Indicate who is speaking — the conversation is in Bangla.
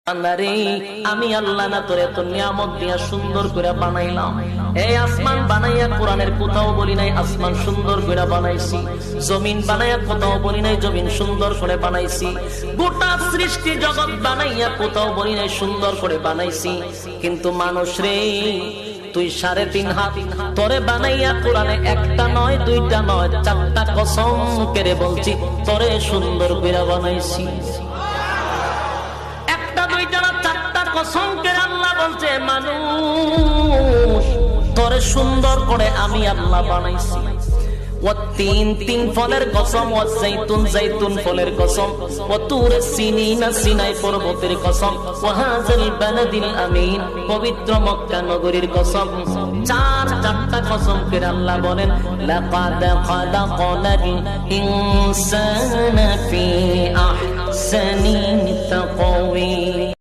Speaker 1: বান্দারে আমি আল্লাহ না তোরে এত নিয়ামত দিয়া সুন্দর করে বানাইলাম। এই আসমান বানাইয়া কোরআনের কোথাও বলি নাই আসমান সুন্দর করে বানাইছি, জমিন বানাইয়া কোথাও বলি নাই জমিন সুন্দর করে বানাইছি, গোটা সৃষ্টি জগৎ বানাইয়া কোথাও বলি নাই সুন্দর করে বানাইছি। কিন্তু মানুষ রে তুই 3.5 হাত তোরে বানাইয়া কোরআনে একটা নয় দুইটা নয় 4টা কসম করে বলছি তোরে সুন্দর করে বানাইছি। একটা দুইটা না 4টা কসম করে আল্লাহ বলছে মানুষ তোরে সুন্দর করে আমি আল্লাহ বানাইছি। ও তিন ফলের কসম, ও জাইতুন ফলের কসম, ও তুর সিনিনা সিনাই পর্বতের কসম, ও হাযাল বালাদিল আমিন পবিত্র মক্কা নগরীর কসম। 4টা কসম করে আল্লাহ বলেন লাকাদ খালাকনাল ইনসানা ফি আহসানি তাকওয়িম।